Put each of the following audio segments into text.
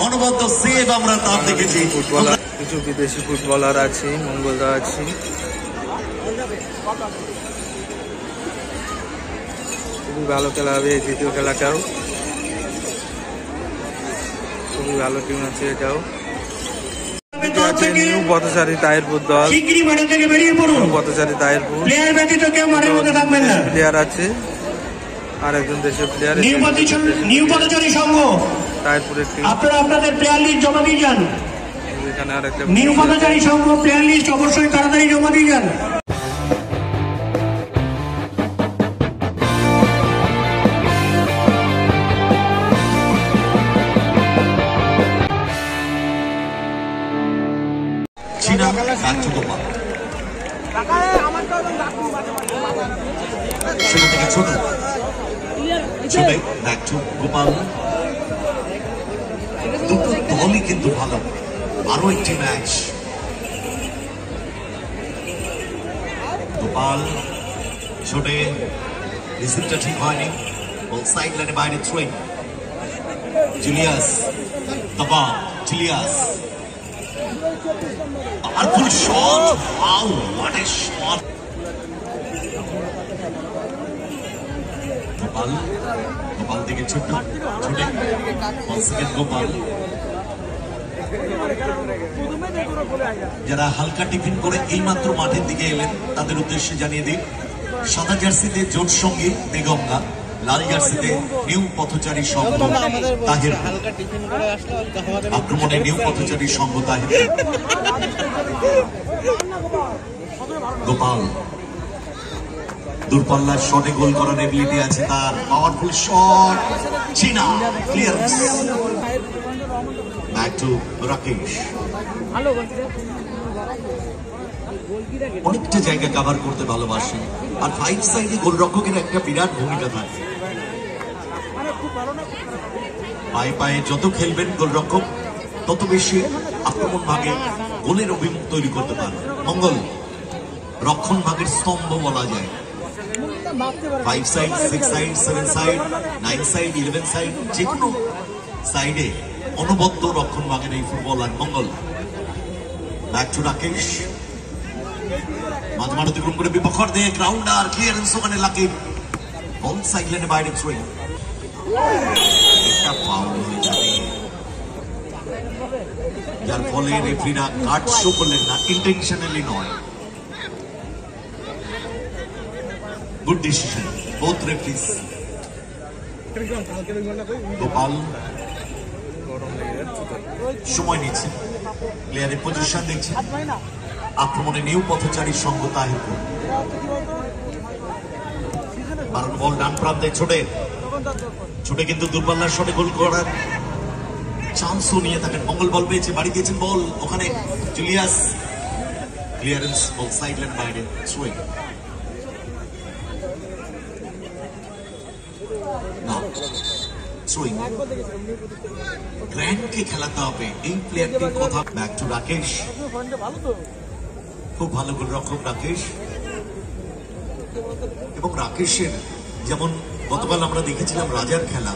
অনবদ্য সেভ আমরা তার দেখেছি। কিছু বিদেশি ফুটবলার আছে, মঙ্গলদা আছে। খুবই ভালো খেলা হবে এই দ্বিতীয় খেলাটাও, খুবই ভালো টিম আছে এটাও। নিউ পথচারী তাহিরপুর দল, পথচারী তাহিরপুর প্লেয়ার আছে, আর একজন দেশের প্লেয়ার। নিউ পথচারী সংঘ তাহিরপুরের টিম, আপনারা আপনাদের প্লেয়ার লিস্ট জমা দিয়ে যান। এখানে আর একটা নিউ পথচারী সংঘ প্লেয়ার লিস্ট অবশ্যই তাড়াতাড়ি জমা দিয়ে যান। দুটো দলই কিন্তু ভালো। আরো একটি ম্যাচ, গোপাল ছোটে, রিসিভটা ঠিক হয়নি, বল সাইড লাইনে বাইরে থ্রোইং। জুলিয়াস দবা, Julius powerful shot, wow what a shot. Gopal, Gopal থেকে ছোট ছোটে, বল সেকেন্ড গোপাল। যারা হালকা টিফিন করে এইমাত্র মাঠের দিকে এলেন তাদের উদ্দেশ্যে জানিয়ে দিই, সাদা জার্সিতে জোট সঙ্গী দিগঙ্গা, লাল জার্সিতে নিউ পথচারী সংঘ তাহির। আক্রমণে নিউ পথচারী সংঘ তাহির। গোপাল দূরপাল্লার শটে গোল করার এবিলিটি আছে তার, পাওয়ারফুল শট, চীনা ক্লিয়ারেন্স। ব্যাক টু রাকেশ, অনেকটা জায়গা কভার করতে ভালোবাসেন, আর ফাইভ সাইডে গোলরক্ষকের একটা বিরাট ভূমিকা থাকে। পায়ে পায়ে যত খেলবেন গোলরক্ষক তত বেশি আক্রমণ ভাগে গোলের অভিমুখ তৈরি করতে পারে। মঙ্গল রক্ষণ ভাগের স্তম্ভ বলা যায়। 5 side, 6 side, 7 side, 9 side, 11 side, যে কোনো সাইডে অনবদ্য রক্ষণ ভাগের এই footballer Mangal. Back to Rakesh, মাঝমাঠ অতিক্রম করে বিপক্ষর দিয়ে গ্রাউন্ডার ক্লিয়ারেন্স, ওখানে লাকিব, বল সাইড লাইনে বাইরে থ্রোইং। এটা ফাউল হয়ে যাবে, যার ফলে রেফারিরা কার্ড শো করলেন না, ইন্টেনশনালি নয়। Good decision both referee's. Gopal সময় নিচ্ছে, প্লেয়ারের পজিশন দেখছে। আক্রমণে নিউ পথচারী সংঘ তাহিরপুর। বারণ বল ডান প্রান্তে ছোটে, ছোটে কিন্তু দূরপাল্লার শটে গোল করার চান্সও নিয়ে থাকেন। মঙ্গল বল পেয়েছে, বাড়ি দিয়েছেন বল, ওখানে জুলিয়াস ক্লিয়ারেন্স, বল সাইড লাইন বাইরে থ্রোইং। গ্র্যান্ডকে খেলাতে হবে এই প্লেয়ারটির কথা। ব্যাক টু রাকেশ, খুব ভালো গোলরক্ষক রাকেশ। এবং রাকেশের যেমন গতকাল আমরা দেখেছিলাম রাজার খেলা,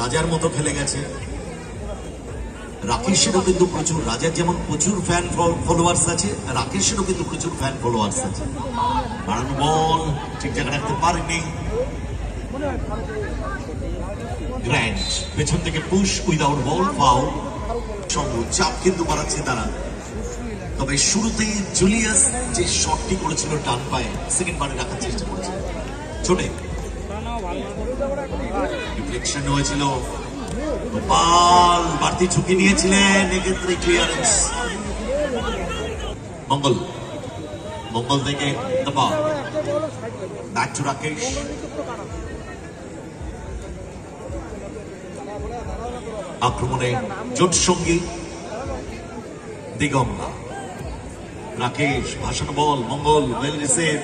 রাজার মতো খেলে গেছে। রাকেশেরও কিন্তু প্রচুর, রাজার যেমন প্রচুর ফ্যান ফলোয়ার্স আছে, রাকেশেরও কিন্তু প্রচুর ফ্যান ফলোয়ার্স আছে। বাড়ানো বল ঠিক জায়গায় রাখতে পারেনি। গ্র্যান্ড পেছন থেকে পুশ উইদাউট বল, ফাউল। সঙ্গ চাপ কিন্তু বাড়াচ্ছে তারা। তবে শুরুতে জুলিয়াস যে শটটি করেছিল ডান পায়ে, সেকেন্ড বারে রাখার চেষ্টা করেছে ছোটে, ডিফ্লেকশন হয়েছিল। গোপাল বাড়তি ঝুঁকি নিয়েছিলেন, এক্ষেত্রে ক্লিয়ারেন্স। মঙ্গল, মঙ্গল থেকে ব্যাক টু রাকেশ। আক্রমণে জোট সঙ্গী দিগঙ্গা। রাকেশ ভাসানো বল, মঙ্গল ওয়েল রিসিভ,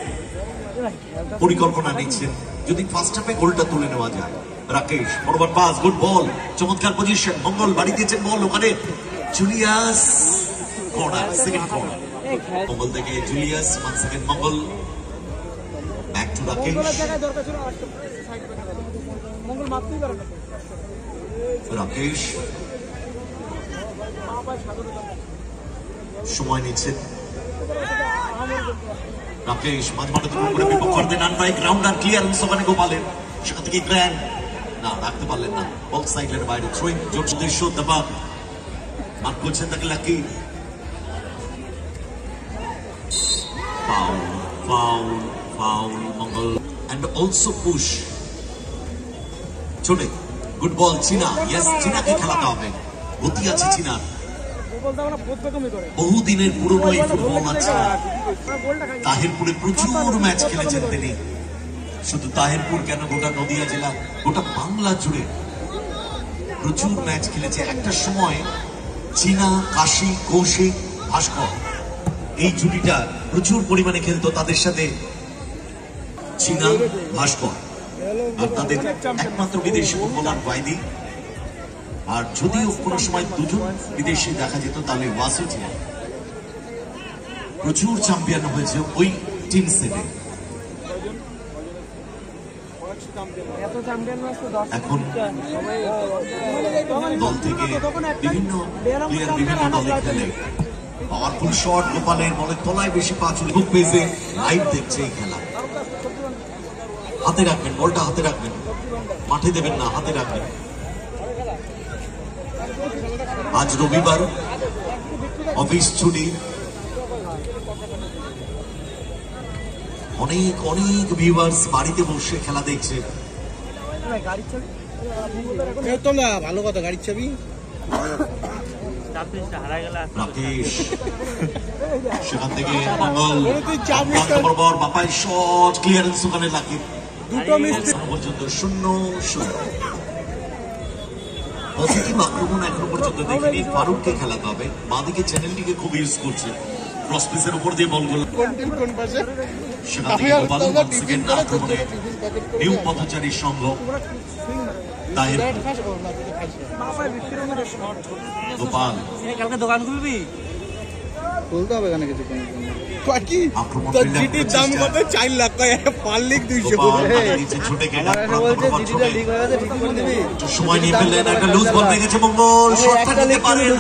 পরিকল্পনা নিচ্ছেন যদি ফার্স্ট হাফে গোলটা তুলে নেওয়া যায়। Rakesh forward pass, good ball, চমৎকার পজিশন। মঙ্গল বাড়ি দিয়েছেন বল, ওখানে জুলিয়াস, কর্নার, সেকেন্ড কর্নার। মঙ্গল থেকে Julius, 1 second Mangal, back to Rakesh. Rakesh সময় নিচ্ছেন। রাকেশ মাঝমাঠে দুটো করে বিপক্ষে নানবাই গ্রাউন্ডার ক্লিয়ারেন্স ওখানে গোপালের, সেখান থেকে গ্র্যান্ড না রাখতে পারলেন না, বক্স সাইডের বাইরে থ্রোইং জোর উদ্দেশ্য দাবা মার্ক করছেন তাকে lucky. Foul foul foul Mangal and also push ছোটে গুড বল চীনা, ইয়েস চীনাকে খেলাতে হবে, গতি আছে চীনার, বহুদিনের পুরনো এই ফুটবল আছে। তাহিরপুরে প্রচুর ম্যাচ খেলেছেন তিনি, শুধু তাহিরপুর কেন গোটা নদিয়া জেলা গোটা বাংলা জুড়ে প্রচুর ম্যাচ খেলেছে। একটা সময় চীনা, কাশী, কৌশিক, ভাস্কর এই জুটিটা প্রচুর পরিমাণে খেলতো, তাদের সাথে চীনা, ভাস্কর আর তাদের একমাত্র বিদেশি ফুটবলার ওয়াইদি। আর যদিও কোনো সময় দুজন বিদেশি দেখা যেত তাহলে ওয়াসু ছিলেন। প্রচুর চ্যাম্পিয়ন হয়েছে ওই টিম সেটে। এখন দল থেকে বিভিন্ন প্লেয়ার বিভিন্ন দলে খেলে। পাওয়ারফুল শট গোপালের, বলের তলায় বেশি পাঁচুল খুব পেয়েছে, লাইভ দেখছে এই খেলা। হাতে রাখবেন বলটা, হাতে রাখবেন, মাঠে দেবেন না, হাতে রাখবেন। আজ রবিবার, অফিস ছুটি, অনেক অনেক ভিউয়ার্স বাড়িতে বসে খেলা দেখছে। ভালো কথা, গাড়ির চাবি। রাকেশ সেখান থেকে মঙ্গল বরাবর বাপাই শট ক্লিয়ারেন্স ওখানে লাগে, দুটো মিস পর্যন্ত 0-0। পজিটিভ আক্রমণ এখনো পর্যন্ত দেখিনি। ফারুককে খেলাতে হবে, বাঁদিকে চ্যানেলটিকে খুব ইউজ করছে, ক্রস পিসের উপর দিয়ে বলগুলো সেখান থেকে গোপাল সেকেন্ড আক্রমণে নিউ পথচারী সংঘ গোপাল কালকে দোকান খুলবি, খুলতে হবে এখানে কিছু সময় নিয়ে ফেললেন, একটা লুজ বল দেখেছে মঙ্গল, শটটা নিতে পারেন।